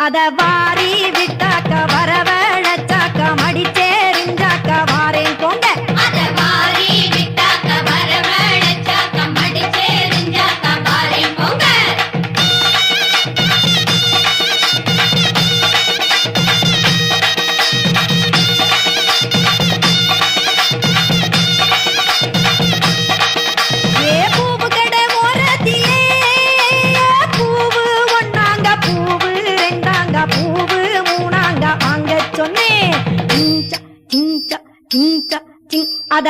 அத வாரி விட்டாக்க வரவழைச்சாக்க மடிச்சேரிஞ்சாக்க வாரேன் கொண்ட அத வாரி விட்டாக்க வரவழைச்சாக்க மடிச்சேரிஞ்சாக்க வாரேன் போங்க அத